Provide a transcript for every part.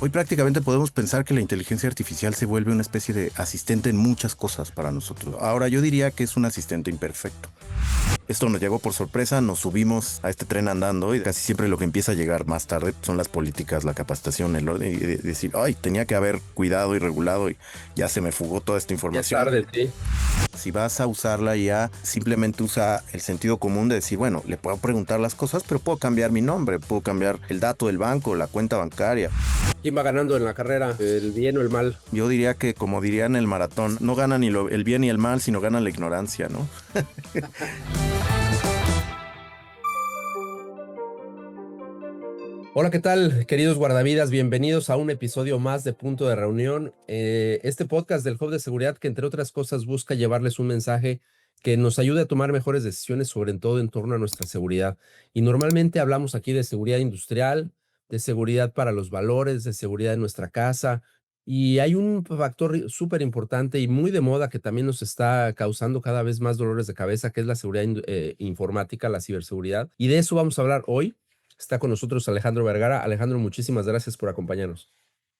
Hoy prácticamente podemos pensar que la inteligencia artificial se vuelve una especie de asistente en muchas cosas para nosotros. Ahora yo diría que es un asistente imperfecto. Esto nos llegó por sorpresa, nos subimos a este tren andando y casi siempre lo que empieza a llegar más tarde son las políticas, la capacitación, el orden y decir, ay, tenía que haber cuidado y regulado y ya se me fugó toda esta Ya es información. tarde, sí. Si vas a usarla ya, simplemente usa el sentido común de decir, bueno, le puedo preguntar las cosas, pero puedo cambiar mi nombre, puedo cambiar el dato del banco, la cuenta bancaria. ¿Quién va ganando en la carrera? ¿El bien o el mal? Yo diría que, como dirían en el maratón, no gana ni el bien ni el mal, sino gana la ignorancia, ¿no? Hola, ¿qué tal, queridos guardavidas? Bienvenidos a un episodio más de Punto de Reunión. Este podcast del Hub de Seguridad que, entre otras cosas, busca llevarles un mensaje que nos ayude a tomar mejores decisiones, sobre todo en torno a nuestra seguridad. Y normalmente hablamos aquí de seguridad industrial, de seguridad para los valores, de seguridad en nuestra casa. Y hay un factor súper importante y muy de moda que también nos está causando cada vez más dolores de cabeza, que es la seguridad informática, la ciberseguridad. Y de eso vamos a hablar hoy. Está con nosotros Alejandro Vergara. Alejandro, muchísimas gracias por acompañarnos.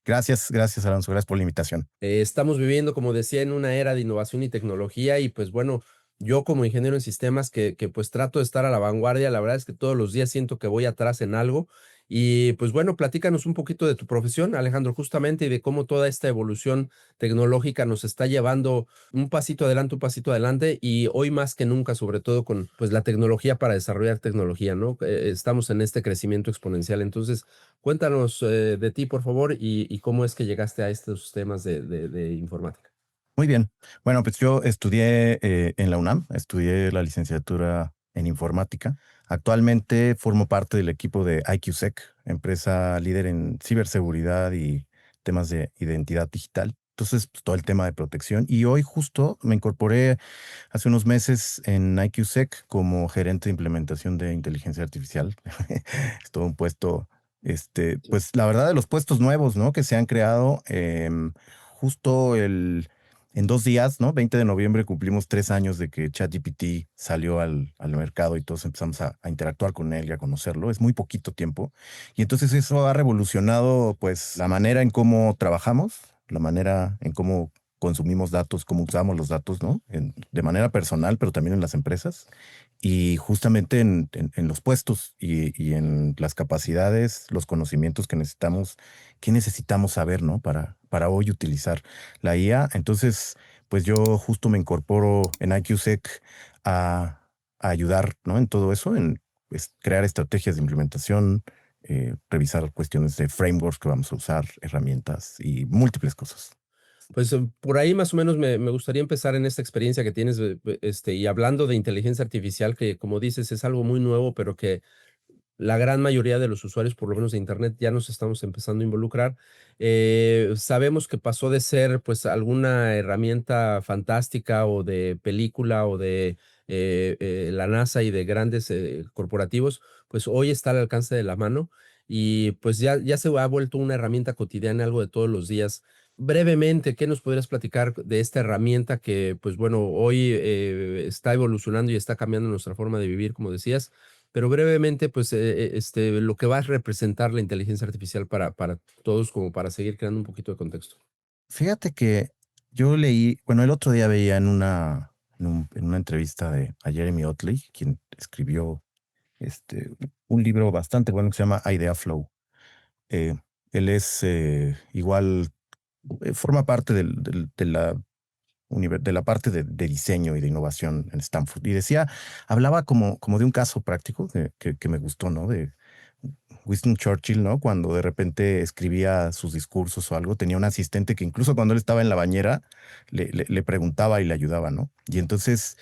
Gracias, Alonso, gracias por la invitación. Estamos viviendo, como decía, en una era de innovación y tecnología y pues bueno, yo como ingeniero en sistemas que pues trato de estar a la vanguardia, la verdad es que todos los días siento que voy atrás en algo y pues bueno, platícanos un poquito de tu profesión, Alejandro, justamente y de cómo toda esta evolución tecnológica nos está llevando un pasito adelante y hoy más que nunca, sobre todo con pues la tecnología para desarrollar tecnología, ¿no? Estamos en este crecimiento exponencial, entonces cuéntanos de ti, por favor, y cómo es que llegaste a estos temas de informática. Muy bien. Bueno, pues yo estudié en la UNAM, estudié la licenciatura en informática. Actualmente formo parte del equipo de IQSec, empresa líder en ciberseguridad y temas de identidad digital. Entonces, pues, todo el tema de protección. Y hoy justo me incorporé hace unos meses en IQSec como gerente de implementación de inteligencia artificial. Es todo un puesto, Sí. pues la verdad de los puestos nuevos, ¿no? Que se han creado justo en 2 días, ¿no? 20 de noviembre cumplimos 3 años de que ChatGPT salió al mercado y todos empezamos a interactuar con él y a conocerlo. Es muy poquito tiempo. Y entonces eso ha revolucionado, pues, la manera en cómo trabajamos, la manera en cómo consumimos datos, cómo usamos los datos, ¿no? De manera personal, pero también en las empresas. Y justamente en los puestos y en las capacidades, los conocimientos que necesitamos saber, ¿no? Para hoy utilizar la IA. Entonces, pues yo justo me incorporo en IQSec a ayudar, ¿no? En todo eso, en pues, crear estrategias de implementación, revisar cuestiones de frameworks que vamos a usar, herramientas y múltiples cosas. Pues por ahí más o menos me gustaría empezar en esta experiencia que tienes, y hablando de inteligencia artificial, que como dices es algo muy nuevo, pero que la gran mayoría de los usuarios, por lo menos de Internet, ya nos estamos empezando a involucrar. Sabemos que pasó de ser pues alguna herramienta fantástica o de película o de la NASA y de grandes corporativos, pues hoy está al alcance de la mano y pues ya se ha vuelto una herramienta cotidiana, algo de todos los días. Brevemente, ¿qué nos podrías platicar de esta herramienta que, pues bueno, hoy está evolucionando y está cambiando nuestra forma de vivir, como decías? Pero brevemente, pues, lo que va a representar la inteligencia artificial para todos, como para seguir creando un poquito de contexto. Fíjate que yo leí, bueno, el otro día veía en una entrevista a Jeremy Otley, quien escribió este, un libro bastante bueno que se llama Idea Flow. Eh, Él es igual, forma parte de la parte de diseño y de innovación en Stanford. Y hablaba como de un caso práctico que me gustó, ¿no? De Winston Churchill, ¿no? Cuando de repente escribía sus discursos o algo, tenía un asistente que incluso cuando él estaba en la bañera le preguntaba y le ayudaba, ¿no? Y entonces,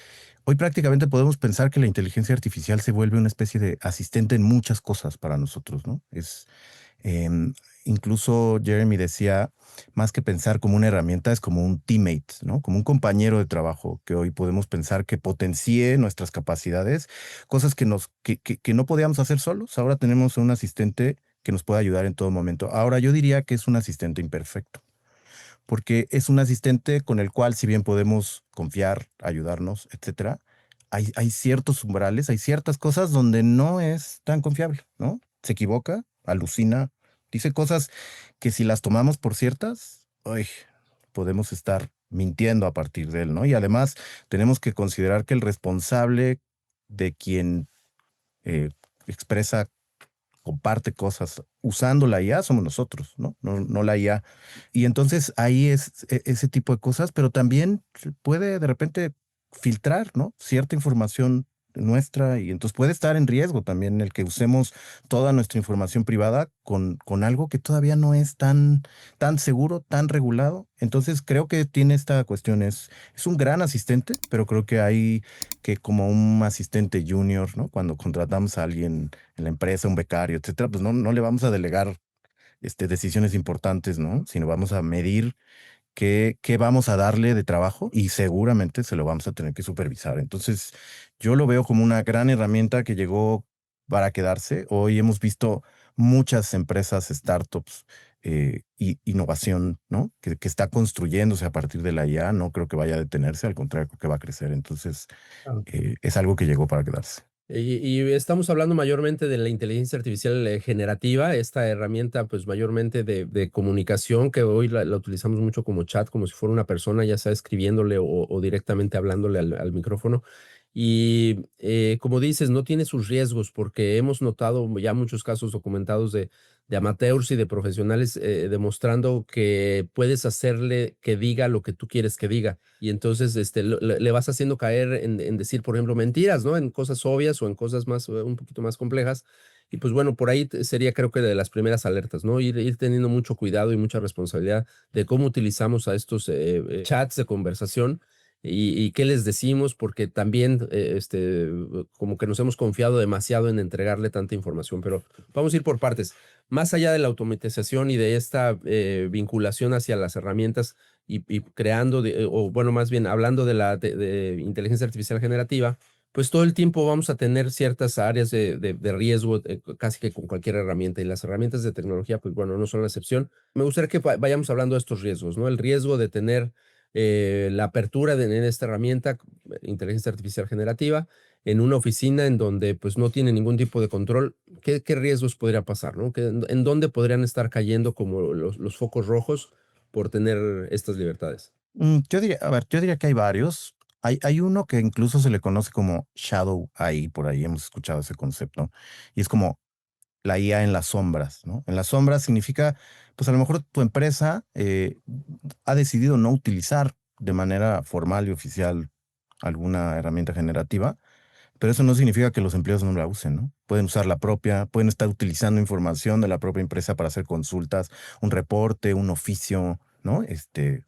hoy prácticamente podemos pensar que la inteligencia artificial se vuelve una especie de asistente en muchas cosas para nosotros, ¿no? Em, Incluso Jeremy decía, más que pensar como una herramienta, es como un teammate, ¿no? Como un compañero de trabajo que hoy podemos pensar que potencie nuestras capacidades, cosas que no podíamos hacer solos. Ahora tenemos un asistente que nos puede ayudar en todo momento. Ahora yo diría que es un asistente imperfecto, porque es un asistente con el cual, si bien podemos confiar, ayudarnos, etcétera, hay ciertos umbrales, hay ciertas cosas donde no es tan confiable, ¿no? Se equivoca, alucina, Dice cosas que si las tomamos por ciertas, ay, podemos estar mintiendo a partir de él, ¿no? Y además tenemos que considerar que el responsable de quien eh, expresa, comparte cosas usando la IA somos nosotros, ¿no? No la IA. Y entonces ahí es ese tipo de cosas, pero también se puede de repente filtrar, ¿no? Cierta información nuestra y entonces puede estar en riesgo también el que usemos toda nuestra información privada con algo que todavía no es tan seguro, tan regulado. Entonces creo que tiene esta cuestión, es un gran asistente, pero creo que hay que como un asistente junior, ¿no? Cuando contratamos a alguien en la empresa, un becario, etcétera, pues no le vamos a delegar decisiones importantes, ¿no? Sino vamos a medir qué vamos a darle de trabajo y seguramente se lo vamos a tener que supervisar. Entonces, yo lo veo como una gran herramienta que llegó para quedarse. Hoy hemos visto muchas empresas, startups, y innovación, ¿no? Que está construyéndose a partir de la IA. No creo que vaya a detenerse, al contrario, creo que va a crecer. Entonces, es algo que llegó para quedarse. Y estamos hablando mayormente de la inteligencia artificial generativa, esta herramienta pues mayormente de comunicación que hoy la utilizamos mucho como chat, como si fuera una persona, ya sea escribiéndole o directamente hablándole al micrófono. Y como dices, no tiene sus riesgos porque hemos notado ya muchos casos documentados de amateurs y de profesionales demostrando que puedes hacerle que diga lo que tú quieres que diga. Y entonces le vas haciendo caer en decir, por ejemplo, mentiras, ¿no? En cosas obvias o en cosas más, un poquito más complejas. Y pues bueno, por ahí sería creo que de las primeras alertas, ¿no? Ir teniendo mucho cuidado y mucha responsabilidad de cómo utilizamos a estos chats de conversación y qué les decimos, porque también como que nos hemos confiado demasiado en entregarle tanta información, pero vamos a ir por partes. Más allá de la automatización y de esta vinculación hacia las herramientas y creando, o bueno, más bien hablando de inteligencia artificial generativa, pues todo el tiempo vamos a tener ciertas áreas de riesgo casi que con cualquier herramienta y las herramientas de tecnología, pues bueno, no son la excepción. Me gustaría que vayamos hablando de estos riesgos, ¿no? El riesgo de tener la apertura en esta herramienta, inteligencia artificial generativa, en una oficina en donde pues no tiene ningún tipo de control, ¿qué riesgos podría pasar, ¿no? ¿En dónde podrían estar cayendo como los focos rojos por tener estas libertades? Yo diría, a ver, yo diría que hay varios. Hay uno que incluso se le conoce como Shadow AI, por ahí hemos escuchado ese concepto, y es como la IA en las sombras, ¿no? En las sombras significa, pues a lo mejor tu empresa ha decidido no utilizar de manera formal y oficial alguna herramienta generativa, pero eso no significa que los empleados no la usen, ¿no? Pueden usar la propia, pueden estar utilizando información de la propia empresa para hacer consultas, un reporte, un oficio, ¿no?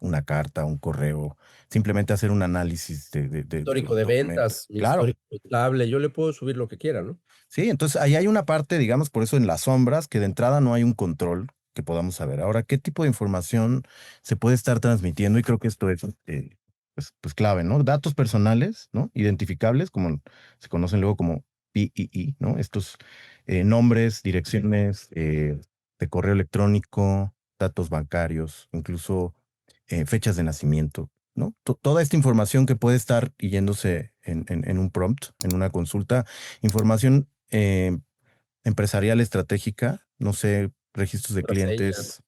Una carta, un correo, simplemente hacer un análisis de Histórico los de documentos. ventas, mi Claro, histórico contable, yo le puedo subir lo que quiera, ¿no? sí, entonces ahí hay una parte, digamos, por eso en las sombras, que de entrada no hay un control que podamos saber. Ahora, ¿qué tipo de información se puede estar transmitiendo? Y creo que esto es pues clave, ¿no? Datos personales, ¿no? Identificables, como se conocen luego como PII, ¿no? Estos nombres, direcciones de correo electrónico, datos bancarios, incluso fechas de nacimiento, ¿no? Toda esta información que puede estar yéndose en un prompt, en una consulta, información empresarial estratégica, no sé, registros de Contraseñas. clientes,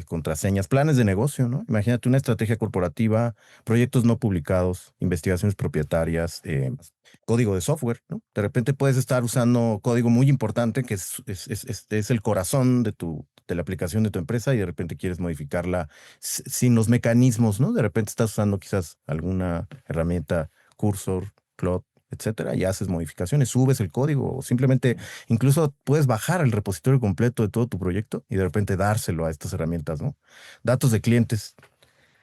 contraseñas, planes de negocio, ¿no? Imagínate una estrategia corporativa, proyectos no publicados, investigaciones propietarias, código de software, ¿no? De repente puedes estar usando código muy importante que es el corazón de la aplicación de tu empresa y de repente quieres modificarla sin los mecanismos, ¿no? De repente estás usando quizás alguna herramienta, Cursor, Plot, etcétera, y haces modificaciones, subes el código o simplemente incluso puedes bajar el repositorio completo de todo tu proyecto y de repente dárselo a estas herramientas, ¿no? Datos de clientes,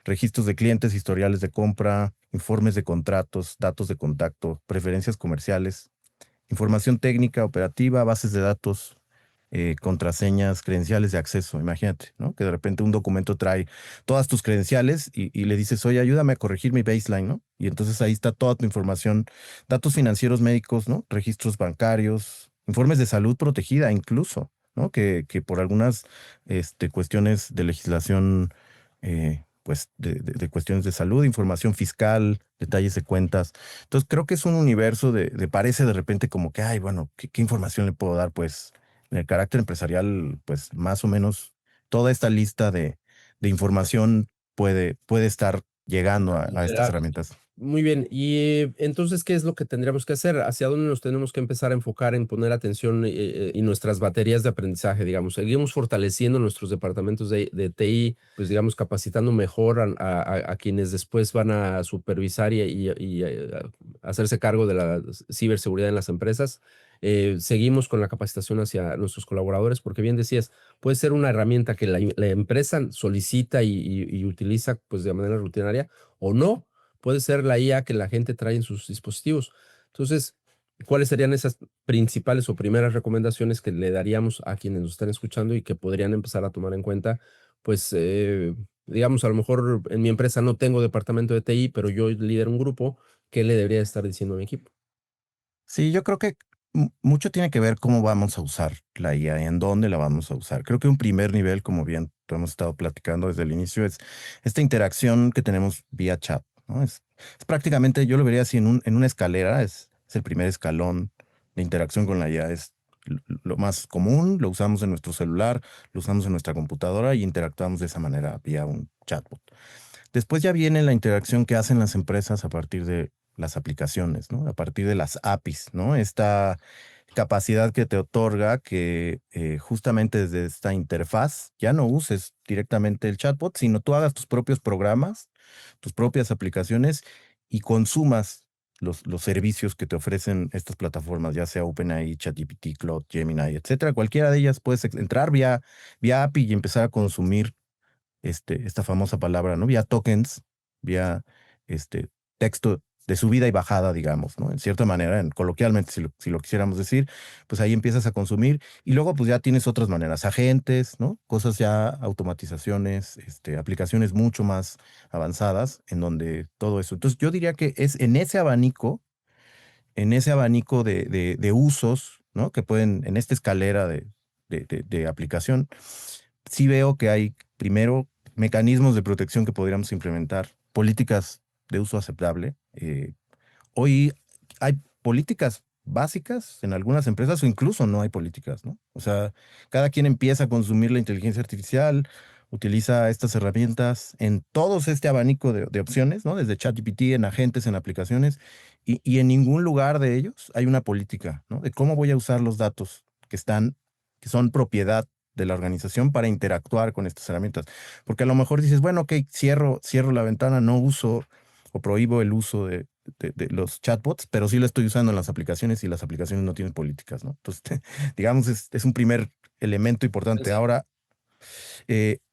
registros de clientes, historiales de compra, informes de contratos, datos de contacto, preferencias comerciales, información técnica, operativa, bases de datos, contraseñas, credenciales de acceso. Imagínate, ¿no? Que de repente un documento trae todas tus credenciales y le dices, oye, ayúdame a corregir mi baseline, ¿no? Y entonces ahí está toda tu información, datos financieros médicos, ¿no? Registros bancarios, informes de salud protegida incluso, ¿no? Que por algunas cuestiones de legislación, pues de cuestiones de salud, información fiscal, detalles de cuentas. Entonces creo que es un universo parece de repente como que, ay, bueno, ¿qué información le puedo dar? Pues el carácter empresarial, pues más o menos toda esta lista de información puede estar llegando a estas Liberar. herramientas. Muy bien, y entonces, ¿qué es lo que tendríamos que hacer? ¿Hacia dónde nos tenemos que empezar a enfocar en poner atención y nuestras baterías de aprendizaje, digamos? Seguimos fortaleciendo nuestros departamentos de TI, pues digamos, capacitando mejor a quienes después van a supervisar hacerse cargo de la ciberseguridad en las empresas. Seguimos con la capacitación hacia nuestros colaboradores, porque bien decías, puede ser una herramienta que la empresa solicita y utiliza pues de manera rutinaria o no. Puede ser la IA que la gente trae en sus dispositivos. Entonces, ¿cuáles serían esas principales o primeras recomendaciones que le daríamos a quienes nos están escuchando y que podrían empezar a tomar en cuenta? Pues, digamos, a lo mejor en mi empresa no tengo departamento de TI, pero yo lidero un grupo. ¿Qué le debería estar diciendo a mi equipo? Sí, yo creo que mucho tiene que ver cómo vamos a usar la IA y en dónde la vamos a usar. Creo que un primer nivel, como bien hemos estado platicando desde el inicio, es esta interacción que tenemos vía chat, ¿no? Es prácticamente, yo lo vería así en una escalera, es el primer escalón de interacción con la IA. Es lo más común, lo usamos en nuestro celular, lo usamos en nuestra computadora y interactuamos de esa manera vía un chatbot. Después ya viene la interacción que hacen las empresas a partir de las aplicaciones, ¿no? A partir de las APIs, ¿no? Esta capacidad que te otorga que justamente desde esta interfaz ya no uses directamente el chatbot, sino tú hagas tus propios programas, tus propias aplicaciones y consumas los servicios que te ofrecen estas plataformas, ya sea OpenAI, ChatGPT, Claude, Gemini, etcétera. Cualquiera de ellas puedes entrar vía API y empezar a consumir esta famosa palabra, ¿no? Vía tokens, vía este, texto de subida y bajada, digamos, ¿no? En cierta manera, coloquialmente, si lo quisiéramos decir, pues ahí empiezas a consumir y luego pues ya tienes otras maneras, agentes, ¿no? Cosas ya, automatizaciones, aplicaciones mucho más avanzadas en donde todo eso. Entonces yo diría que es en ese abanico de usos, ¿no? Que pueden, en esta escalera de aplicación, sí veo que hay, primero, mecanismos de protección que podríamos implementar, políticas de uso aceptable. Hoy hay políticas básicas en algunas empresas o incluso no hay políticas, ¿no? O sea, cada quien empieza a consumir la inteligencia artificial, utiliza estas herramientas en todos este abanico de opciones, ¿no? Desde ChatGPT, en agentes, en aplicaciones, y en ningún lugar de ellos hay una política, ¿no? De cómo voy a usar los datos que son propiedad de la organización para interactuar con estas herramientas. Porque a lo mejor dices, bueno, ok, cierro la ventana, no uso o prohíbo el uso de los chatbots, pero sí lo estoy usando en las aplicaciones y las aplicaciones no tienen políticas, ¿no? Entonces, digamos, es un primer elemento importante. Sí. Ahora,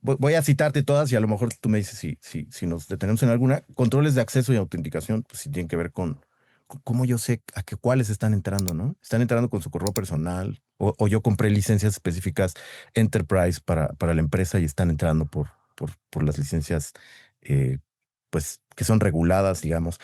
voy a citarte todas y a lo mejor tú me dices si nos detenemos en alguna. Controles de acceso y autenticación, pues sí tienen que ver con cómo yo sé a qué cuáles están entrando, ¿no? Están entrando con su correo personal o yo compré licencias específicas Enterprise para la empresa y están entrando por las licencias, eh, pues, que son reguladas, digamos.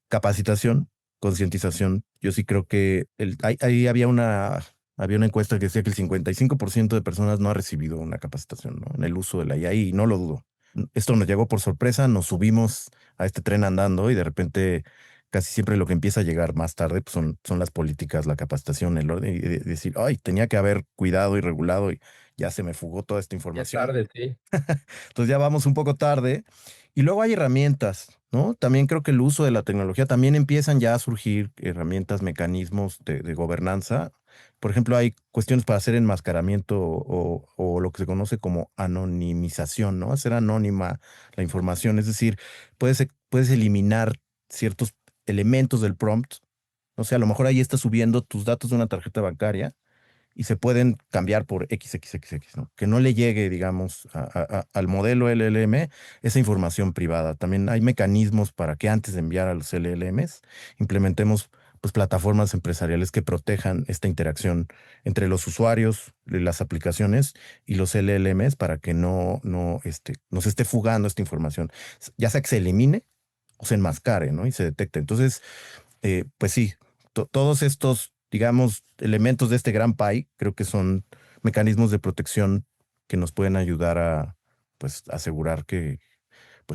Capacitación, concientización. Yo sí creo que ahí había una encuesta que decía que el 55% de personas no ha recibido una capacitación, ¿no? En el uso de la IA y no lo dudo. Esto nos llegó por sorpresa, nos subimos a este tren andando y de repente casi siempre lo que empieza a llegar más tarde pues son las políticas, la capacitación, el orden y decir, ay, tenía que haber cuidado y regulado y ya se me fugó toda esta Ya es información. tarde, sí. Entonces ya vamos un poco tarde. Y luego hay herramientas, ¿no? También creo que el uso de la tecnología, también empiezan ya a surgir herramientas, mecanismos de gobernanza. Por ejemplo, hay cuestiones para hacer enmascaramiento o lo que se conoce como anonimización, ¿no? Hacer anónima la información. Es decir, puedes eliminar ciertos elementos del prompt. O sea, a lo mejor ahí estás subiendo tus datos de una tarjeta bancaria y se pueden cambiar por XXXX, ¿no? Que no le llegue, digamos, al modelo LLM esa información privada. También hay mecanismos para que antes de enviar a los LLMs implementemos pues, plataformas empresariales que protejan esta interacción entre los usuarios de las aplicaciones y los LLMs para que no se esté fugando esta información, ya sea que se elimine o se enmascare, ¿no? Y se detecte. Entonces, pues sí, todos estos, digamos, elementos de este gran pie, creo que son mecanismos de protección que nos pueden ayudar a, pues, asegurar que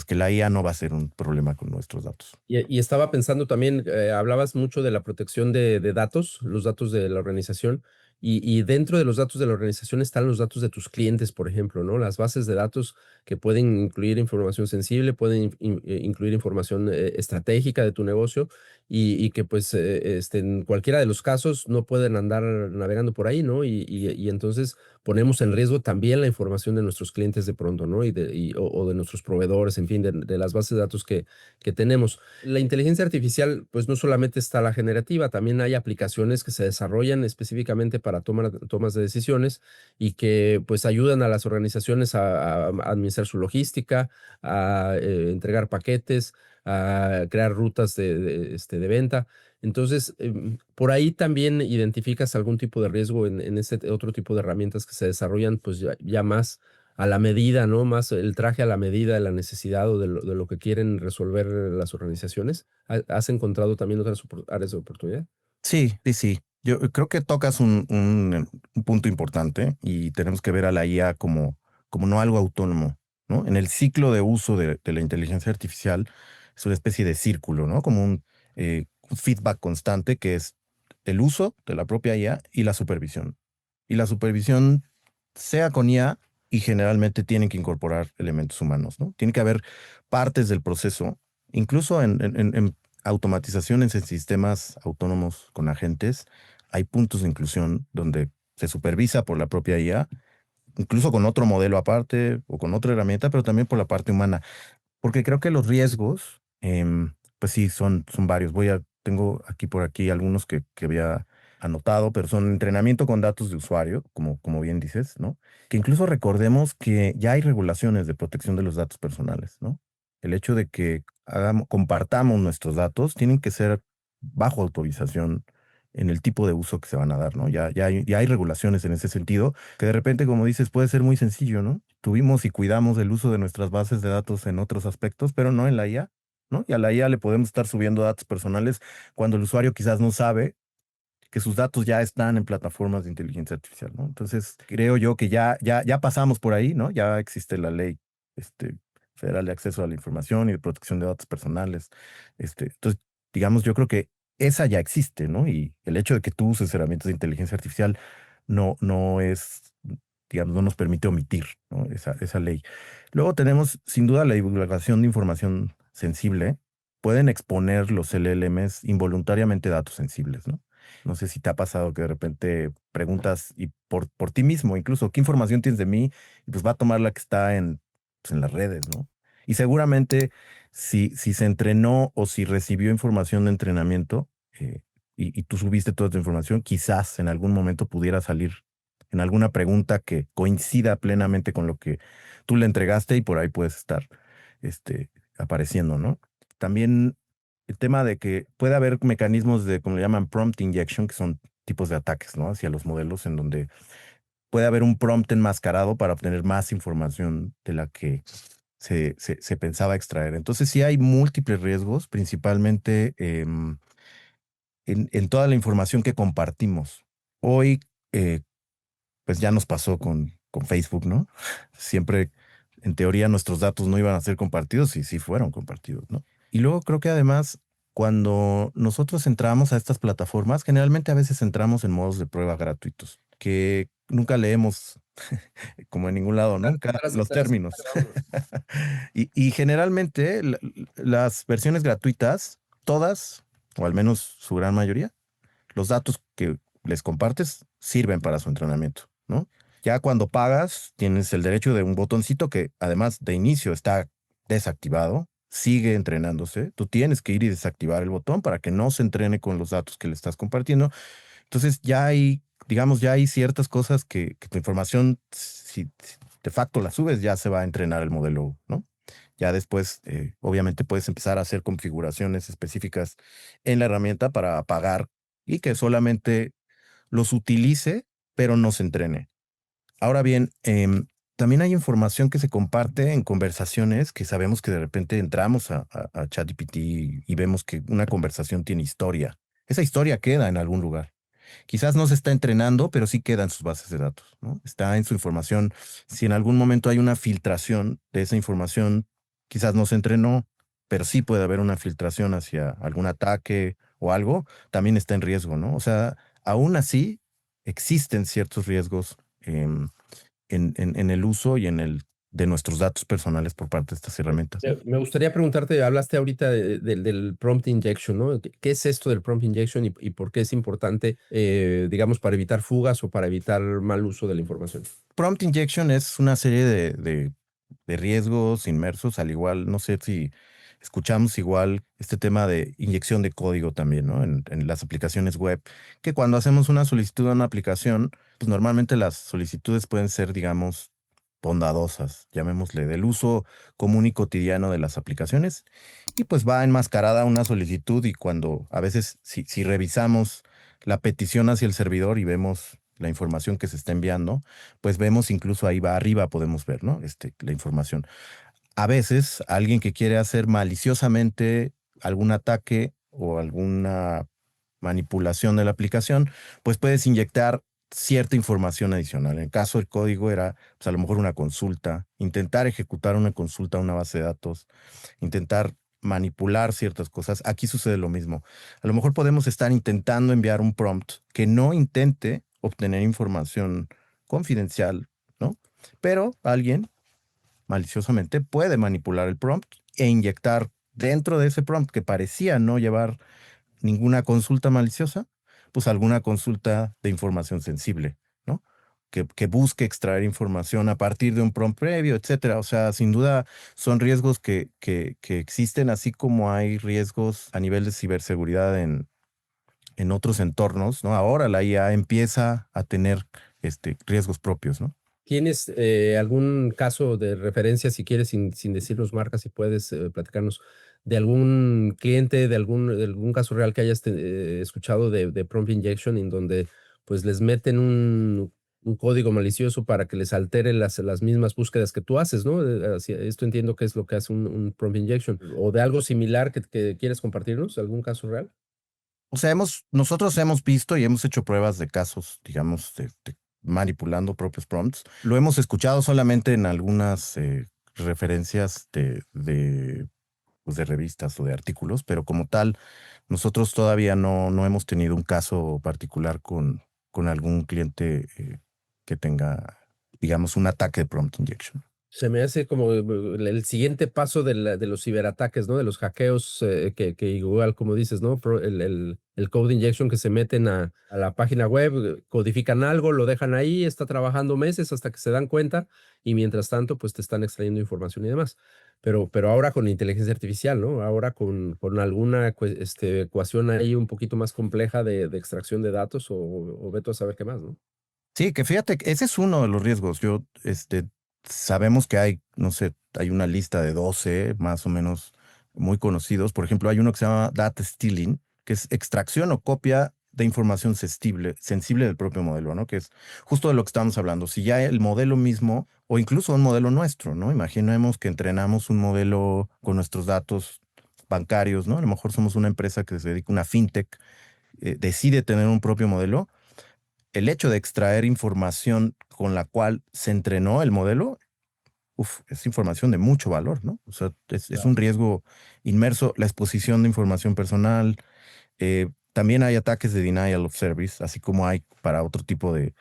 la IA no va a ser un problema con nuestros datos. Y estaba pensando también, hablabas mucho de la protección de datos, los datos de la organización. Y dentro de los datos de la organización están los datos de tus clientes, por ejemplo, ¿no? Las bases de datos que pueden incluir información sensible, pueden incluir información estratégica de tu negocio y que pues en cualquiera de los casos no pueden andar navegando por ahí, ¿no? Y entonces ponemos en riesgo también la información de nuestros clientes de pronto, ¿no? O de nuestros proveedores, en fin, de las bases de datos que tenemos. La inteligencia artificial, pues no solamente está la generativa, también hay aplicaciones que se desarrollan específicamente para tomas de decisiones y que pues ayudan a las organizaciones a administrar su logística, a entregar paquetes, a crear rutas de venta. Entonces, por ahí también identificas algún tipo de riesgo en este otro tipo de herramientas que se desarrollan, pues ya más a la medida, ¿no? Más el traje a la medida de la necesidad o de lo que quieren resolver las organizaciones. ¿Has encontrado también otras áreas de oportunidad? Sí, sí, sí. Yo creo que tocas un punto importante y tenemos que ver a la IA como no algo autónomo, ¿no? En el ciclo de uso de la inteligencia artificial es una especie de círculo, ¿no? Como un feedback constante que es el uso de la propia IA y la supervisión. Y la supervisión, sea con IA, y generalmente tienen que incorporar elementos humanos, ¿no? Tiene que haber partes del proceso, incluso en automatizaciones en sistemas autónomos con agentes, hay puntos de inclusión donde se supervisa por la propia IA, incluso con otro modelo aparte o con otra herramienta, pero también por la parte humana. Porque creo que los riesgos, pues sí, son varios. Tengo aquí por aquí algunos que había anotado, pero son entrenamiento con datos de usuario, como bien dices, ¿no? Que incluso recordemos que ya hay regulaciones de protección de los datos personales, ¿no? El hecho de que compartamos nuestros datos tienen que ser bajo autorización en el tipo de uso que se van a dar, ¿no? Ya hay regulaciones en ese sentido que de repente, como dices, puede ser muy sencillo, ¿no? Tuvimos y cuidamos el uso de nuestras bases de datos en otros aspectos, pero no en la IA, ¿no? Y a la IA le podemos estar subiendo datos personales cuando el usuario quizás no sabe que sus datos ya están en plataformas de inteligencia artificial, ¿no? Entonces, creo yo que ya pasamos por ahí, ¿no? Ya existe la ley, este, federal de acceso a la información y de protección de datos personales. Entonces, digamos, yo creo que esa ya existe, ¿no? Y el hecho de que tú uses herramientas de inteligencia artificial no es, digamos, no nos permite omitir, ¿no? Esa ley. Luego tenemos, sin duda, la divulgación de información sensible. Pueden exponer los LLMs involuntariamente datos sensibles, ¿no? No sé si te ha pasado que de repente preguntas y por ti mismo, incluso, ¿qué información tienes de mí? Y pues va a tomar la que está en las redes, ¿no? Y seguramente si se entrenó o si recibió información de entrenamiento y tú subiste toda tu información, quizás en algún momento pudiera salir en alguna pregunta que coincida plenamente con lo que tú le entregaste y por ahí puedes estar apareciendo, ¿no? También el tema de que puede haber mecanismos de, como le llaman, prompt injection, que son tipos de ataques, ¿no? Hacia los modelos en donde puede haber un prompt enmascarado para obtener más información de la que se pensaba extraer. Entonces sí hay múltiples riesgos, principalmente en toda la información que compartimos. Hoy, eh, pues ya nos pasó con Facebook, ¿no? Siempre, en teoría, nuestros datos no iban a ser compartidos y sí fueron compartidos, ¿no? Y luego creo que además, cuando nosotros entramos a estas plataformas, generalmente a veces entramos en modos de prueba gratuitos, que nunca leemos, como en ningún lado, nunca los Tras términos. aceptar, vámonos. Y generalmente las versiones gratuitas, todas, o al menos su gran mayoría, los datos que les compartes sirven para su entrenamiento, ¿no? Ya cuando pagas, tienes el derecho de un botoncito que además de inicio está desactivado, sigue entrenándose. Tú tienes que ir y desactivar el botón para que no se entrene con los datos que le estás compartiendo. Entonces ya hay, digamos, ya hay ciertas cosas que tu información, si de facto la subes, ya se va a entrenar el modelo, ¿no? Ya después, obviamente, puedes empezar a hacer configuraciones específicas en la herramienta para pagar y que solamente los utilice, pero no se entrene. Ahora bien, también hay información que se comparte en conversaciones que sabemos que de repente entramos a ChatGPT y vemos que una conversación tiene historia. Esa historia queda en algún lugar. Quizás no se está entrenando, pero sí queda en sus bases de datos, ¿no? Está en su información. Si en algún momento hay una filtración de esa información, quizás no se entrenó, pero sí puede haber una filtración hacia algún ataque o algo, también está en riesgo, ¿no? O sea, aún así, existen ciertos riesgos en el uso y de nuestros datos personales por parte de estas herramientas, ¿no? Me gustaría preguntarte, hablaste ahorita del prompt injection, ¿no? ¿Qué es esto del prompt injection y por qué es importante, digamos, para evitar fugas o para evitar mal uso de la información? Prompt injection es una serie de riesgos inmersos, al igual, no sé si escuchamos igual este tema de inyección de código también, ¿no? En las aplicaciones web, que cuando hacemos una solicitud a una aplicación, pues normalmente las solicitudes pueden ser, digamos, bondadosas, llamémosle, del uso común y cotidiano de las aplicaciones, y pues va enmascarada una solicitud y cuando a veces si revisamos la petición hacia el servidor y vemos la información que se está enviando, pues vemos incluso ahí va arriba podemos ver, ¿no? La información. A veces alguien que quiere hacer maliciosamente algún ataque o alguna manipulación de la aplicación, pues puedes inyectar cierta información adicional. En el caso del código era, pues a lo mejor una consulta, intentar ejecutar una consulta a una base de datos, intentar manipular ciertas cosas. Aquí sucede lo mismo. A lo mejor podemos estar intentando enviar un prompt que no intente obtener información confidencial, ¿no? Pero alguien maliciosamente puede manipular el prompt e inyectar dentro de ese prompt que parecía no llevar ninguna consulta maliciosa, pues alguna consulta de información sensible, ¿no? Que busque extraer información a partir de un prompt previo, etcétera. O sea, sin duda son riesgos que existen, así como hay riesgos a nivel de ciberseguridad en otros entornos, ¿no? Ahora la IA empieza a tener riesgos propios, ¿no? ¿Tienes algún caso de referencia, si quieres, sin decirnos marcas, si puedes platicarnos de algún cliente, de algún caso real que hayas escuchado de prompt injection, en donde pues les meten un código malicioso para que les altere las mismas búsquedas que tú haces, ¿no? Esto entiendo que es lo que hace un prompt injection. ¿O de algo similar que quieres compartirnos? ¿Algún caso real? O sea, nosotros hemos visto y hemos hecho pruebas de casos, digamos, de manipulando propios prompts. Lo hemos escuchado solamente en algunas referencias pues, de revistas o de artículos, pero como tal, nosotros todavía no hemos tenido un caso particular con algún cliente que tenga, digamos, un ataque de prompt injection. Se me hace como el siguiente paso de los ciberataques, ¿no? De los hackeos, que igual, como dices, ¿no? El code injection que se meten a la página web, codifican algo, lo dejan ahí, está trabajando meses hasta que se dan cuenta y mientras tanto, pues te están extrayendo información y demás. Pero ahora con inteligencia artificial, ¿no? Ahora con alguna ecuación ahí un poquito más compleja de extracción de datos o ve tú a saber qué más, ¿no? Sí, que fíjate, que ese es uno de los riesgos. Sabemos que hay, no sé, hay una lista de 12 más o menos muy conocidos. Por ejemplo, hay uno que se llama data stealing, que es extracción o copia de información sensible del propio modelo, ¿no? Que es justo de lo que estamos hablando. Si ya el modelo mismo, o incluso un modelo nuestro, ¿no? Imaginemos que entrenamos un modelo con nuestros datos bancarios, ¿no? A lo mejor somos una empresa que se dedica a una fintech, decide tener un propio modelo. El hecho de extraer información con la cual se entrenó el modelo, es información de mucho valor, ¿no? O sea, es un riesgo inmerso, la exposición de información personal. También hay ataques de denial of service, así como hay para otro tipo de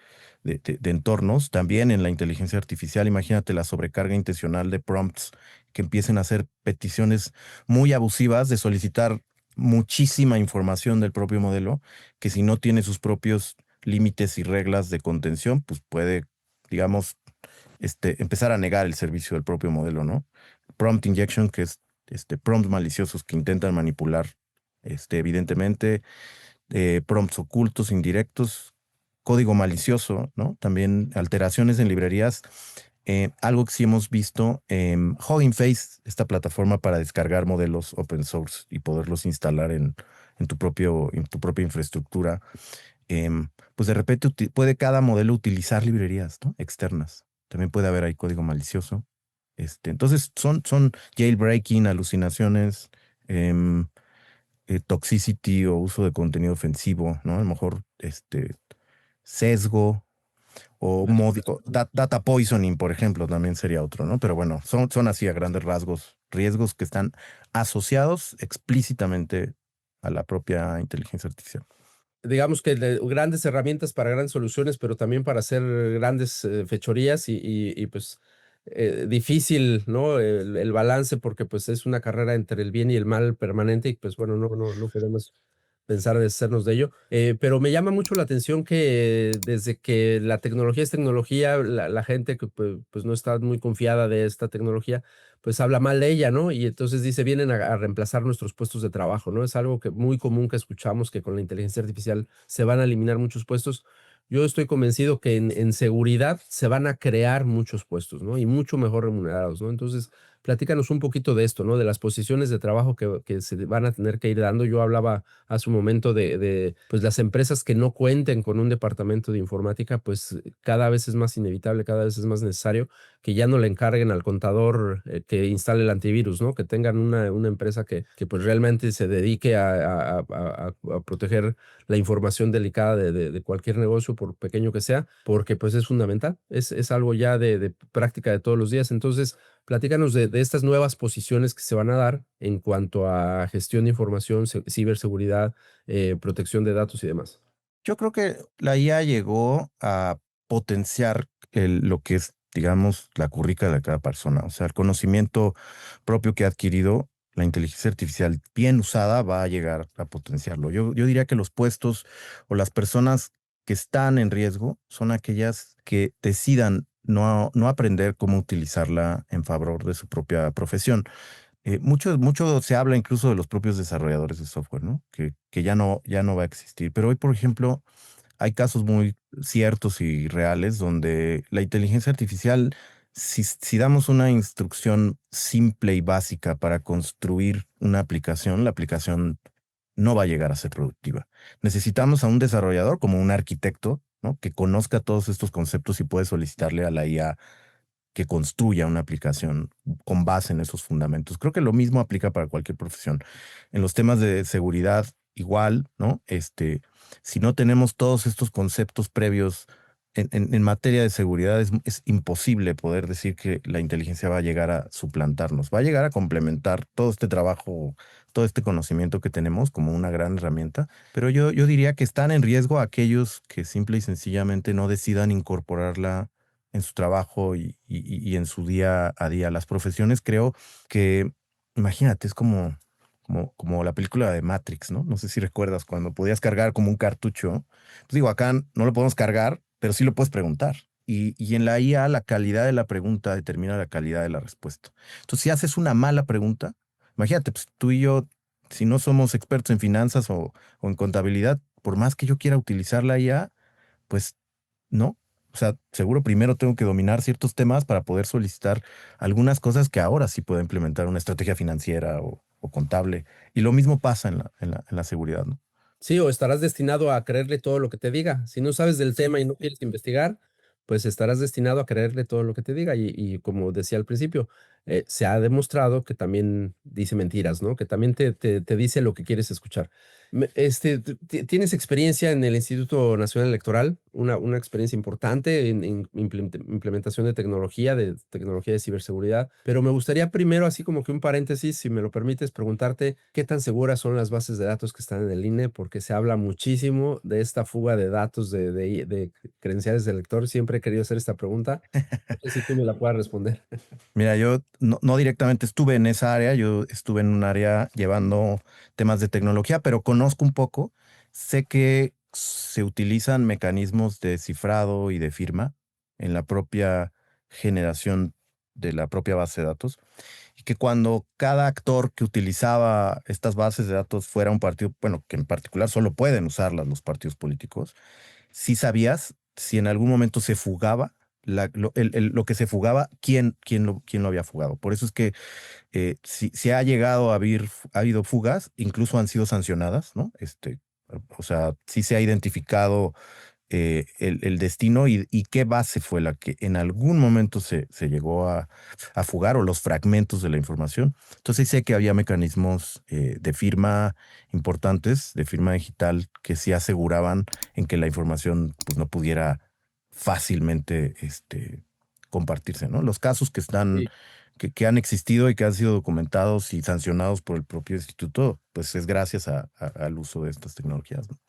entornos. También en la inteligencia artificial, imagínate la sobrecarga intencional de prompts que empiecen a hacer peticiones muy abusivas de solicitar muchísima información del propio modelo, que si no tiene sus propios límites y reglas de contención, pues puede, digamos, empezar a negar el servicio del propio modelo, ¿no? Prompt injection, que es prompts maliciosos que intentan manipular, evidentemente, prompts ocultos, indirectos, código malicioso, ¿no? También alteraciones en librerías. Algo que sí hemos visto, Hugging Face, esta plataforma para descargar modelos open source y poderlos instalar en tu propia infraestructura. Pues de repente puede cada modelo utilizar librerías, ¿no? Externas. También puede haber ahí código malicioso. Entonces son jailbreaking, alucinaciones, em, toxicity o uso de contenido ofensivo, ¿no? A lo mejor sesgo o data poisoning, por ejemplo, también sería otro, ¿no? Pero bueno, son así a grandes rasgos riesgos que están asociados explícitamente a la propia inteligencia artificial. digamos que grandes herramientas para grandes soluciones, pero también para hacer grandes fechorías pues difícil, ¿no? El balance porque pues es una carrera entre el bien y el mal permanente y pues bueno, no queremos pensar deshacernos de ello. Pero me llama mucho la atención que desde que la tecnología es tecnología, la gente que pues no está muy confiada de esta tecnología, pues habla mal de ella, ¿no? Y entonces dice, vienen a reemplazar nuestros puestos de trabajo, ¿no? Es algo que muy común que escuchamos, que con la inteligencia artificial se van a eliminar muchos puestos. Yo estoy convencido que en seguridad se van a crear muchos puestos, ¿no? Y mucho mejor remunerados, ¿no? Entonces, platícanos un poquito de esto, ¿no? De las posiciones de trabajo que se van a tener que ir dando. Yo hablaba hace un momento pues las empresas que no cuenten con un departamento de informática, pues cada vez es más inevitable, cada vez es más necesario que ya no le encarguen al contador que instale el antivirus, ¿no? Que tengan una empresa que pues realmente se dedique a proteger la información delicada de cualquier negocio, por pequeño que sea, porque pues es fundamental, es algo ya de práctica de todos los días. Entonces, platícanos de estas nuevas posiciones que se van a dar en cuanto a gestión de información, ciberseguridad, protección de datos y demás. Yo creo que la IA llegó a potenciar lo que es, digamos, la currícula de cada persona. O sea, el conocimiento propio que ha adquirido, la inteligencia artificial bien usada va a llegar a potenciarlo. Yo diría que los puestos o las personas que están en riesgo son aquellas que decidan no aprender cómo utilizarla en favor de su propia profesión. Mucho se habla incluso de los propios desarrolladores de software, ¿no? Que ya no va a existir. Pero hoy, por ejemplo, hay casos muy ciertos y reales donde la inteligencia artificial, si damos una instrucción simple y básica para construir una aplicación, la aplicación no va a llegar a ser productiva. Necesitamos a un desarrollador como un arquitecto, ¿no? Que conozca todos estos conceptos y puede solicitarle a la IA que construya una aplicación con base en esos fundamentos. Creo que lo mismo aplica para cualquier profesión. En los temas de seguridad, igual, ¿no? Si no tenemos todos estos conceptos previos en materia de seguridad, es imposible poder decir que la inteligencia va a llegar a suplantarnos, va a llegar a complementar todo este trabajo, todo este conocimiento que tenemos como una gran herramienta, pero yo diría que están en riesgo aquellos que simple y sencillamente no decidan incorporarla en su trabajo y en su día a día. Las profesiones creo que, imagínate, es como la película de Matrix, ¿no? No sé si recuerdas cuando podías cargar como un cartucho. Pues digo, acá no lo podemos cargar, pero sí lo puedes preguntar. Y en la IA la calidad de la pregunta determina la calidad de la respuesta. Entonces, si haces una mala pregunta, imagínate, pues tú y yo, si no somos expertos en finanzas o en contabilidad, por más que yo quiera utilizar la IA, pues no. O sea, seguro primero tengo que dominar ciertos temas para poder solicitar algunas cosas que ahora sí puedo implementar una estrategia financiera o contable. Y lo mismo pasa en la seguridad, ¿no? Sí, o estarás destinado a creerle todo lo que te diga. Si no sabes del tema y no quieres investigar, pues estarás destinado a creerle todo lo que te diga. Y como decía al principio, se ha demostrado que también dice mentiras, ¿no? Que también te dice lo que quieres escuchar. ¿Tienes experiencia en el Instituto Nacional Electoral? Una experiencia importante en implementación de tecnología de ciberseguridad. Pero me gustaría primero, así como que un paréntesis, si me lo permites, preguntarte qué tan seguras son las bases de datos que están en el INE, porque se habla muchísimo de esta fuga de datos de credenciales de elector. Siempre he querido hacer esta pregunta. No sé si tú me la puedas responder. Mira, yo no directamente estuve en esa área, yo estuve en un área llevando temas de tecnología, pero conozco un poco. Sé que se utilizan mecanismos de cifrado y de firma en la propia generación de la propia base de datos y que cuando cada actor que utilizaba estas bases de datos fuera un partido, bueno, que en particular solo pueden usarlas los partidos políticos, si sabías si en algún momento se fugaba lo que se fugaba, quién lo había fugado. Por eso es que si ha llegado ha habido fugas, incluso han sido sancionadas, ¿no? O sea, sí se ha identificado el destino y qué base fue la que en algún momento se llegó a fugar o los fragmentos de la información. Entonces sé que había mecanismos de firma importantes, de firma digital, que sí aseguraban en que la información pues, no pudiera fácilmente compartirse, ¿no? Los casos que han existido y que han sido documentados y sancionados por el propio instituto, pues es gracias al uso de estas tecnologías, ¿no?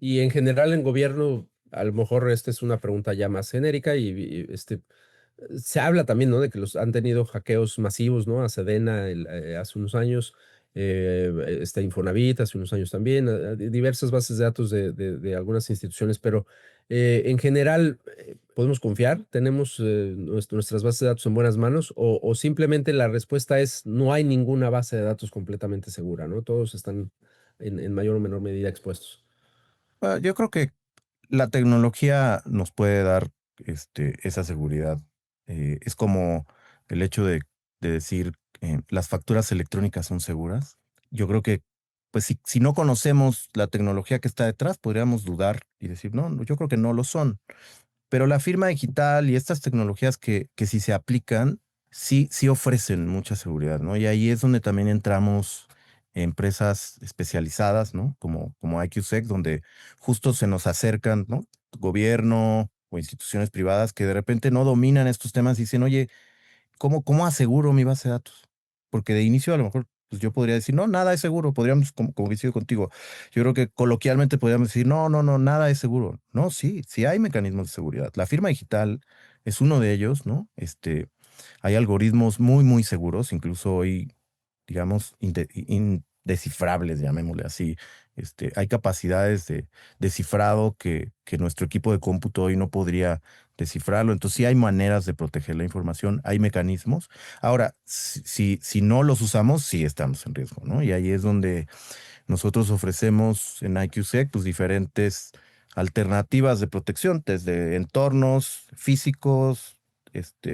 Y en general en gobierno, a lo mejor esta es una pregunta ya más genérica se habla también, ¿no? De que los han tenido hackeos masivos, ¿no? A Sedena hace unos años, Infonavit hace unos años también, diversas bases de datos de algunas instituciones, pero en general, ¿podemos confiar? ¿Tenemos nuestras bases de datos en buenas manos? O simplemente la respuesta es no hay ninguna base de datos completamente segura, ¿no? Todos están en mayor o menor medida expuestos. Yo creo que la tecnología nos puede dar esa seguridad. Es como el hecho de decir las facturas electrónicas son seguras. Yo creo que, pues si no conocemos la tecnología que está detrás, podríamos dudar y decir, no, no, yo creo que no lo son. Pero la firma digital y estas tecnologías que si se aplican, sí ofrecen mucha seguridad, ¿no? Y ahí es donde también entramos empresas especializadas, ¿no? Como IQSec, donde justo se nos acercan, ¿no? Gobierno o instituciones privadas que de repente no dominan estos temas y dicen, oye, ¿cómo aseguro mi base de datos? Porque de inicio a lo mejor pues yo podría decir, no, nada es seguro. Podríamos, como coincido contigo, yo creo que coloquialmente podríamos decir, no, no, no, nada es seguro. No, sí hay mecanismos de seguridad. La firma digital es uno de ellos, ¿no? Hay algoritmos muy, muy seguros, incluso hoy, digamos, indescifrables, llamémosle así. Hay capacidades de descifrado que nuestro equipo de cómputo hoy no podría descifrarlo. Entonces, sí hay maneras de proteger la información, hay mecanismos. Ahora, si no los usamos, sí estamos en riesgo, ¿no? Y ahí es donde nosotros ofrecemos en IQSec pues, diferentes alternativas de protección, desde entornos físicos,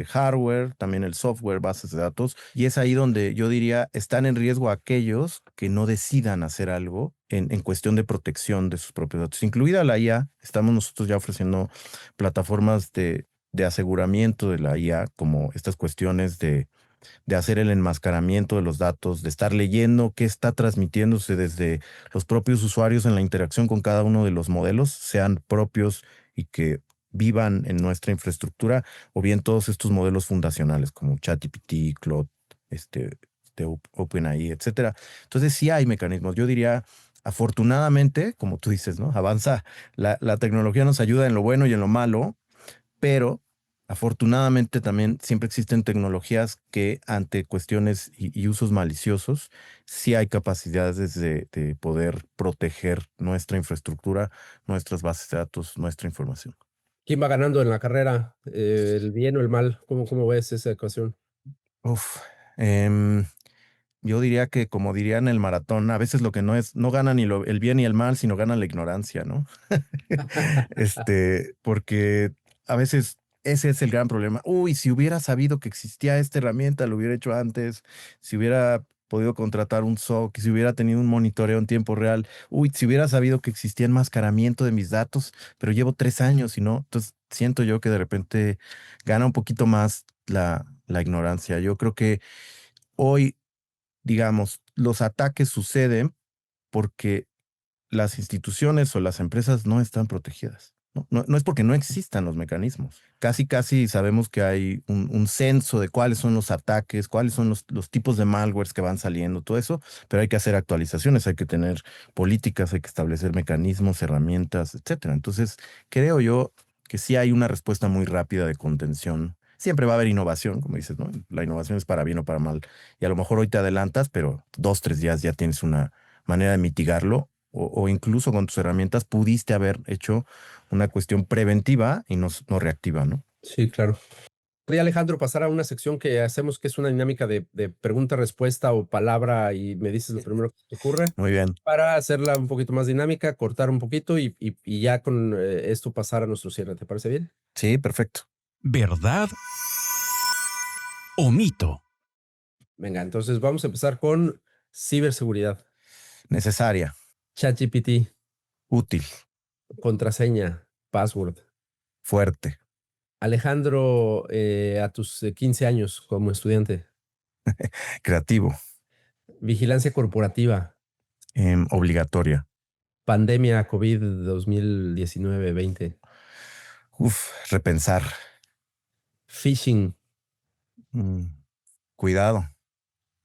hardware, también el software, bases de datos. Y es ahí donde yo diría están en riesgo aquellos que no decidan hacer algo en cuestión de protección de sus propios datos. Incluida la IA, estamos nosotros ya ofreciendo plataformas de aseguramiento de la IA, como estas cuestiones de hacer el enmascaramiento de los datos, de estar leyendo qué está transmitiéndose desde los propios usuarios en la interacción con cada uno de los modelos, sean propios y que vivan en nuestra infraestructura, o bien todos estos modelos fundacionales como ChatGPT, Claude, OpenAI, etcétera. Entonces sí hay mecanismos. Yo diría, afortunadamente, como tú dices, ¿no? Avanza, la tecnología nos ayuda en lo bueno y en lo malo, pero afortunadamente también siempre existen tecnologías que ante cuestiones y usos maliciosos, sí hay capacidades de poder proteger nuestra infraestructura, nuestras bases de datos, nuestra información. ¿Quién va ganando en la carrera? ¿El bien o el mal? ¿Cómo ves esa ecuación? Uf, em, yo diría que como diría en el maratón, a veces lo que no es, no gana ni el bien ni el mal, sino gana la ignorancia, ¿no? Porque a veces ese es el gran problema. Uy, si hubiera sabido que existía esta herramienta, lo hubiera hecho antes. Si hubiera podido contratar un SOC, si hubiera tenido un monitoreo en tiempo real. Uy, si hubiera sabido que existía enmascaramiento de mis datos, pero llevo 3 años y no. Entonces siento yo que de repente gana un poquito más la ignorancia. Yo creo que hoy, digamos, los ataques suceden porque las instituciones o las empresas no están protegidas. No es porque no existan los mecanismos. Casi sabemos que hay un censo de cuáles son los ataques, cuáles son los tipos de malwares que van saliendo, todo eso, pero hay que hacer actualizaciones, hay que tener políticas, hay que establecer mecanismos, herramientas, etcétera. Entonces, creo yo que sí hay una respuesta muy rápida de contención. Siempre va a haber innovación, como dices, ¿no? La innovación es para bien o para mal. Y a lo mejor hoy te adelantas, pero 2, 3 días ya tienes una manera de mitigarlo o incluso con tus herramientas pudiste haber hecho una cuestión preventiva y no reactiva, ¿no? Sí, claro. Podría Alejandro pasar a una sección que hacemos que es una dinámica de pregunta-respuesta o palabra y me dices lo primero que te ocurre Muy bien. para hacerla un poquito más dinámica, cortar un poquito y ya con esto pasar a nuestro cierre. ¿Te parece bien? Sí, perfecto. ¿Verdad o mito? Venga, entonces vamos a empezar con ciberseguridad, Necesaria, ChatGPT, útil, contraseña, password. fuerte, Alejandro, a tus 15 años como estudiante, creativo, vigilancia corporativa, obligatoria. pandemia COVID 2019-20, Repensar. phishing, Mm, cuidado,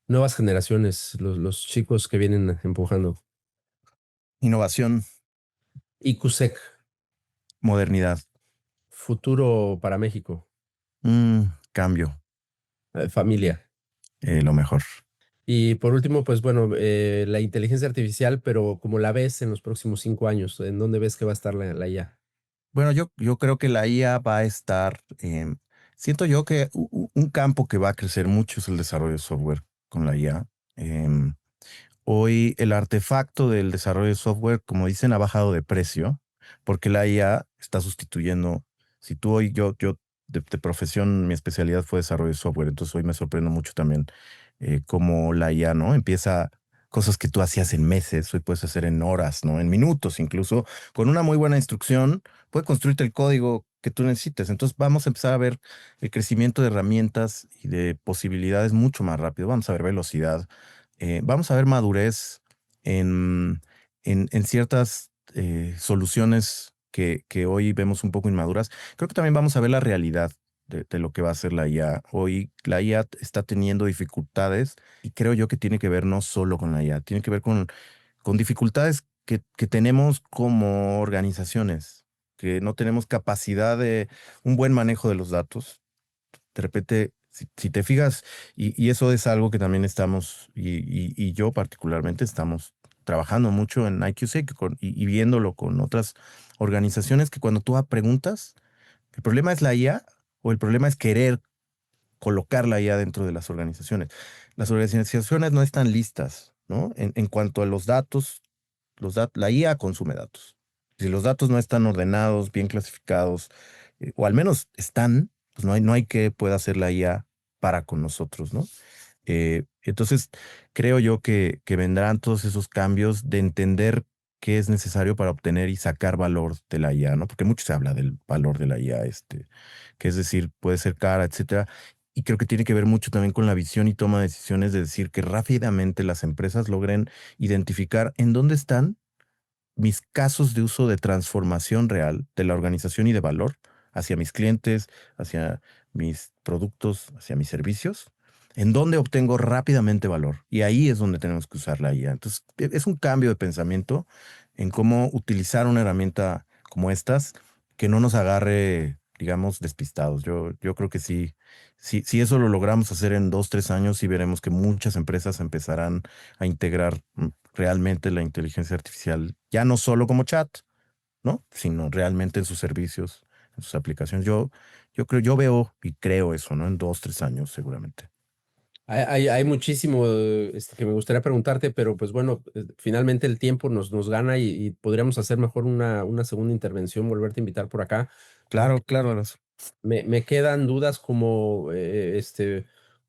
nuevas generaciones, los chicos que vienen empujando, innovación, IQSEC, Modernidad. futuro para México, Cambio. familia. Lo mejor. Y por último, pues bueno, la inteligencia artificial, pero como la ves en los próximos 5 años, ¿en dónde ves que va a estar la IA? Bueno, yo creo que la IA va a estar, siento yo que un campo que va a crecer mucho es el desarrollo de software con la IA. Em, Hoy el artefacto del desarrollo de software, como dicen, ha bajado de precio porque la IA está sustituyendo. Si tú hoy, yo de profesión, mi especialidad fue desarrollo de software, entonces hoy me sorprendo mucho también cómo la IA, ¿no? Empieza cosas que tú hacías en meses, hoy puedes hacer en horas, ¿no? En minutos, incluso con una muy buena instrucción, puede construirte el código que tú necesites. Entonces vamos a empezar a ver el crecimiento de herramientas y de posibilidades mucho más rápido. Vamos a ver velocidad, vamos a ver madurez en, en ciertas soluciones que hoy vemos un poco inmaduras. Creo que también vamos a ver la realidad de lo que va a ser la IA. Hoy la IA está teniendo dificultades y creo yo que tiene que ver no solo con la IA, tiene que ver con dificultades que tenemos como organizaciones, que no tenemos capacidad de un buen manejo de los datos. De repente, si te fijas, y eso es algo que también estamos, y yo particularmente estamos trabajando mucho en IQSec y viéndolo con otras organizaciones, que cuando tú preguntas, ¿el problema es la IA o el problema es querer colocar la IA dentro de las organizaciones? Las organizaciones no están listas, ¿no? En cuanto a los datos, la IA consume datos. Si los datos no están ordenados, bien clasificados, o al menos están, pues no hay que pueda hacer la IA para con nosotros, ¿no? Entonces, creo yo que vendrán todos esos cambios de entender qué es necesario para obtener y sacar valor de la IA, ¿no? Porque mucho se habla del valor de la IA, que es decir, puede ser cara, etcétera. Y creo que tiene que ver mucho también con la visión y toma de decisiones de decir que rápidamente las empresas logren identificar en dónde están mis casos de uso de transformación real de la organización y de valor hacia mis clientes, hacia mis productos, hacia mis servicios, en donde obtengo rápidamente valor. Y ahí es donde tenemos que usar la IA. Entonces, es un cambio de pensamiento en cómo utilizar una herramienta como estas que no nos agarre, digamos, despistados. Yo creo que sí, si eso lo logramos hacer en 2, 3 años, sí veremos que muchas empresas empezarán a integrar realmente la inteligencia artificial, ya no solo como chat, ¿no? Sino realmente en sus servicios, en sus aplicaciones. Yo creo, yo veo y creo eso, ¿no? En 2, 3 años seguramente. Hay muchísimo que me gustaría preguntarte, pero pues bueno, finalmente el tiempo nos gana y podríamos hacer mejor una segunda intervención, volverte a invitar por acá, Claro, porque claro, Aras. me quedan dudas como,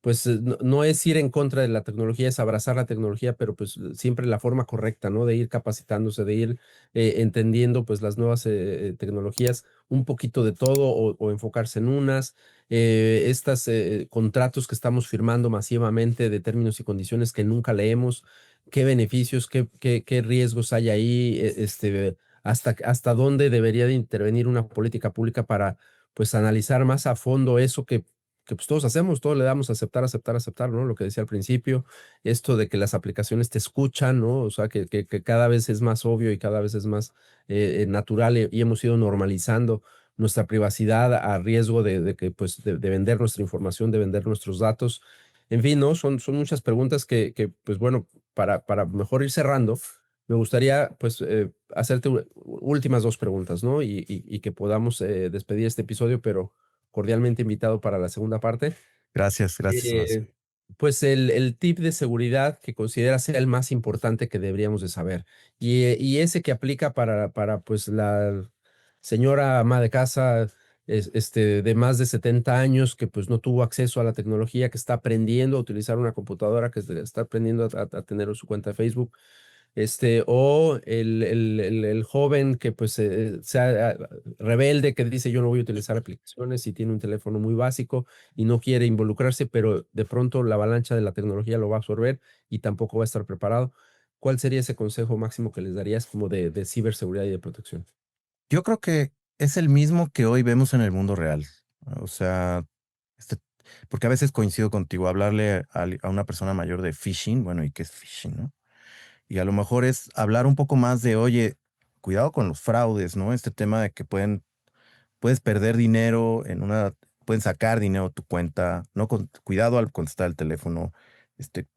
pues no es ir en contra de la tecnología, es abrazar la tecnología, pero pues siempre la forma correcta, ¿no? De ir capacitándose, de ir entendiendo pues las nuevas tecnologías, un poquito de todo o enfocarse en unas. Estas contratos que estamos firmando masivamente de términos y condiciones que nunca leemos, qué beneficios, qué riesgos hay ahí, hasta dónde debería de intervenir una política pública para pues analizar más a fondo eso que pues todos hacemos, todos le damos a aceptar, aceptar, aceptar, ¿no? Lo que decía al principio, esto de que las aplicaciones te escuchan, ¿no? O sea, que cada vez es más obvio y cada vez es más natural y hemos ido normalizando nuestra privacidad a riesgo de que, pues, de vender nuestra información, de vender nuestros datos. En fin, ¿no? Son muchas preguntas pues bueno, para mejor ir cerrando, me gustaría, pues, hacerte últimas dos preguntas, ¿no? Y que podamos despedir este episodio, pero cordialmente invitado para la segunda parte. Gracias, gracias, Aras. Eh, pues el tip de seguridad que consideras sea el más importante que deberíamos de saber. Y ese que aplica para pues la señora ama de casa de más de 70 años que pues no tuvo acceso a la tecnología, que está aprendiendo a utilizar una computadora, que está aprendiendo a tener su cuenta de Facebook o el joven que pues sea rebelde, que dice yo no voy a utilizar aplicaciones y tiene un teléfono muy básico y no quiere involucrarse, pero de pronto la avalancha de la tecnología lo va a absorber y tampoco va a estar preparado. ¿Cuál sería ese consejo máximo que les darías como de ciberseguridad y de protección? Yo creo que es el mismo que hoy vemos en el mundo real. O sea, este, porque a veces coincido contigo, hablarle a una persona mayor de phishing, bueno, ¿y qué es phishing, no? Y a lo mejor es hablar un poco más de, oye, cuidado con los fraudes, ¿no? Este tema de que puedes perder dinero pueden sacar dinero de tu cuenta, ¿no? Cuidado al contestar el teléfono,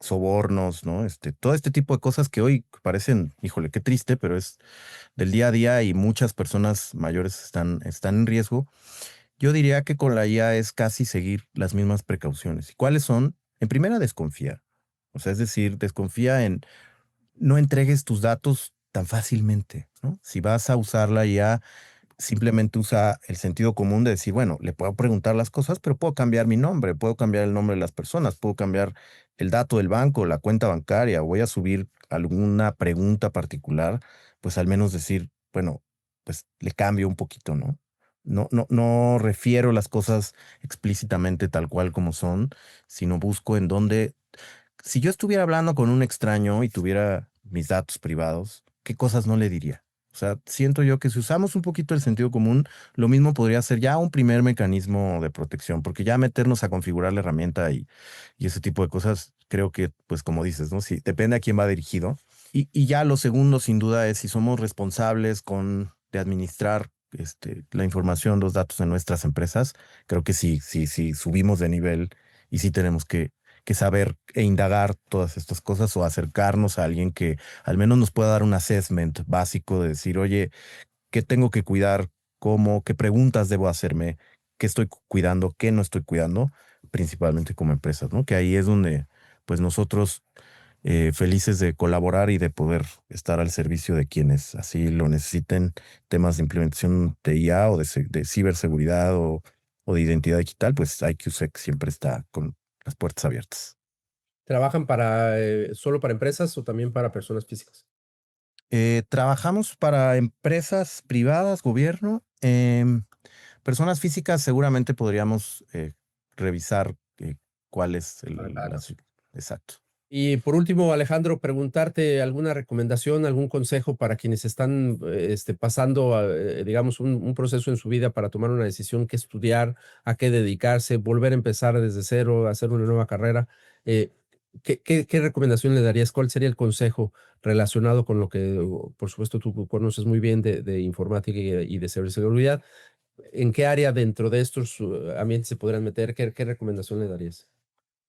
sobornos, ¿no? Todo este tipo de cosas que hoy parecen, híjole, qué triste, pero es del día a día y muchas personas mayores están en riesgo. Yo diría que con la IA es casi seguir las mismas precauciones. ¿Y cuáles son? En primera, desconfía. O sea, es decir, desconfía en no entregues tus datos tan fácilmente, ¿no? Si vas a usar la IA, simplemente usa el sentido común de decir, bueno, le puedo preguntar las cosas, pero puedo cambiar mi nombre, puedo cambiar el nombre de las personas, puedo cambiar el dato del banco, la cuenta bancaria, voy a subir alguna pregunta particular, pues al menos decir, bueno, pues le cambio un poquito, ¿no? No refiero las cosas explícitamente tal cual como son, sino busco en dónde, si yo estuviera hablando con un extraño y tuviera mis datos privados, ¿qué cosas no le diría? O sea, siento yo que si usamos un poquito el sentido común, lo mismo podría ser ya un primer mecanismo de protección, porque ya meternos a configurar la herramienta y ese tipo de cosas, creo que, pues como dices, ¿no? Sí, depende a quién va dirigido. Y ya lo segundo, sin duda, es si somos responsables de administrar la información, los datos de nuestras empresas. Creo que sí, subimos de nivel y sí tenemos que saber e indagar todas estas cosas o acercarnos a alguien que al menos nos pueda dar un assessment básico de decir, oye, ¿qué tengo que cuidar? ¿Cómo? ¿Qué preguntas debo hacerme? ¿Qué estoy cuidando? ¿Qué no estoy cuidando? Principalmente como empresas, ¿no? Que ahí es donde, pues nosotros felices de colaborar y de poder estar al servicio de quienes así lo necesiten, temas de implementación de IA o de ciberseguridad o de identidad digital, pues IQSec siempre está con las puertas abiertas. ¿Trabajan solo para empresas o también para personas físicas? Trabajamos para empresas privadas, gobierno. Personas físicas seguramente podríamos revisar cuál es Para el... cada la caso. si- Exacto. Y por último, Alejandro, preguntarte alguna recomendación, algún consejo para quienes están pasando, digamos, un proceso en su vida para tomar una decisión, qué estudiar, a qué dedicarse, volver a empezar desde cero, hacer una nueva carrera. Eh, ¿qué recomendación le darías? ¿Cuál sería el consejo relacionado con lo que, por supuesto, tú conoces muy bien de informática y de ciberseguridad? ¿En qué área dentro de estos ambientes se podrán meter? ¿Qué recomendación le darías?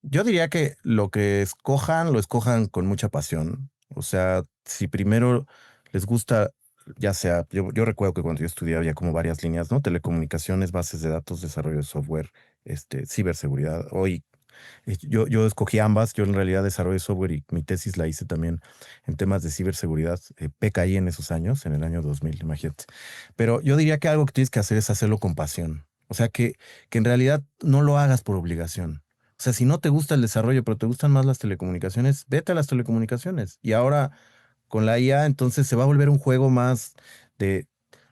Yo diría que lo que escojan, lo escojan con mucha pasión. O sea, si primero les gusta, ya sea, yo recuerdo que cuando yo estudiaba había como varias líneas, ¿no? Telecomunicaciones, bases de datos, desarrollo de software, ciberseguridad. Hoy yo escogí ambas, yo en realidad desarrollo software y mi tesis la hice también en temas de ciberseguridad. PKI en esos años, en el año 2000, imagínate. Pero yo diría que algo que tienes que hacer es hacerlo con pasión. O sea, que en realidad no lo hagas por obligación. O sea, si no te gusta el desarrollo, pero te gustan más las telecomunicaciones, vete a las telecomunicaciones. Y ahora con la IA, entonces se va a volver un juego más de,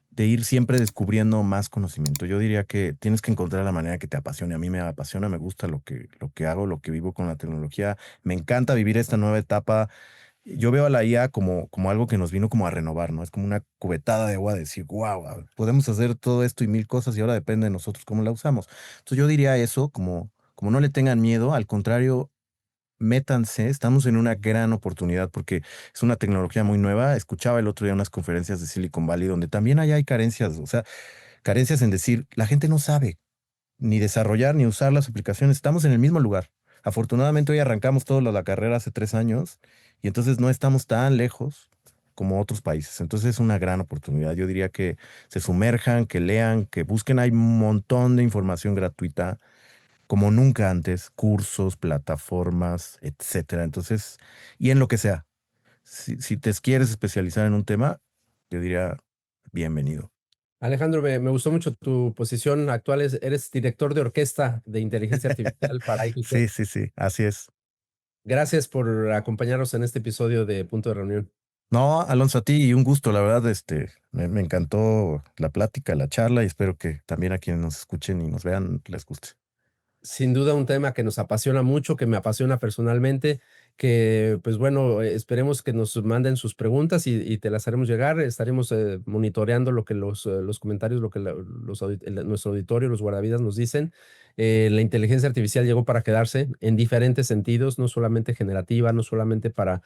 de ir siempre descubriendo más conocimiento. Yo diría que tienes que encontrar la manera que te apasione. A mí me apasiona, me gusta lo que hago, lo que vivo con la tecnología. Me encanta vivir esta nueva etapa. Yo veo a la IA como algo que nos vino como a renovar, ¿no? Es como una cubetada de agua de decir, wow, podemos hacer todo esto y mil cosas y ahora depende de nosotros cómo la usamos. Entonces yo diría eso, como no le tengan miedo, al contrario, métanse, estamos en una gran oportunidad porque es una tecnología muy nueva. Escuchaba el otro día unas conferencias de Silicon Valley donde también hay carencias, o sea, carencias en decir, la gente no sabe ni desarrollar ni usar las aplicaciones. Estamos en el mismo lugar. Afortunadamente hoy arrancamos toda la carrera hace 3 años y entonces no estamos tan lejos como otros países. Entonces es una gran oportunidad. Yo diría que se sumerjan, que lean, que busquen. Hay un montón de información gratuita como nunca antes, cursos, plataformas, etcétera. Entonces, y en lo que sea, si te quieres especializar en un tema, yo diría bienvenido. Alejandro, me gustó mucho tu posición actual. Eres director de orquesta de inteligencia artificial para IQC. Sí, sí, sí, así es. Gracias por acompañarnos en este episodio de Punto de Reunión. No, Alonso, a ti y un gusto, la verdad, me encantó la plática, la charla y espero que también a quienes nos escuchen y nos vean les guste. Sin duda un tema que nos apasiona mucho, que me apasiona personalmente, que pues bueno, esperemos que nos manden sus preguntas y te las haremos llegar. Estaremos monitoreando lo que los comentarios, lo que nuestro auditorio, los guardavidas nos dicen. La inteligencia artificial llegó para quedarse en diferentes sentidos, no solamente generativa, no solamente para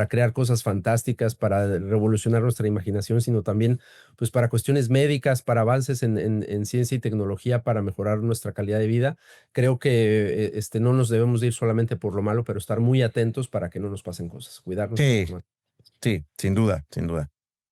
crear cosas fantásticas, para revolucionar nuestra imaginación, sino también pues, para cuestiones médicas, para avances en ciencia y tecnología, para mejorar nuestra calidad de vida. Creo que no nos debemos de ir solamente por lo malo, pero estar muy atentos para que no nos pasen cosas, cuidarnos. Sí, sí, sin duda, sin duda.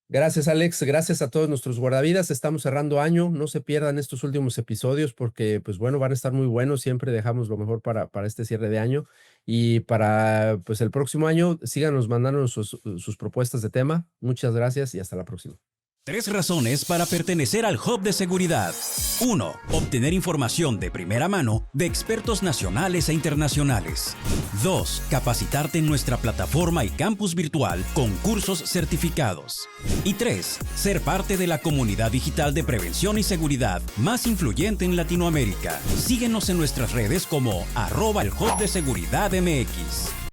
Gracias, Alex. Gracias a todos nuestros guardavidas. Estamos cerrando año. No se pierdan estos últimos episodios porque, pues bueno, van a estar muy buenos. Siempre dejamos lo mejor para este cierre de año. Y para pues el próximo año, síganos mandando sus propuestas de tema. Muchas gracias y hasta la próxima. 3 razones para pertenecer al Hub de Seguridad. 1. Obtener información de primera mano de expertos nacionales e internacionales. 2. Capacitarte en nuestra plataforma y campus virtual con cursos certificados. Y 3. Ser parte de la comunidad digital de prevención y seguridad más influyente en Latinoamérica. Síguenos en nuestras redes como @el Hub de Seguridad MX.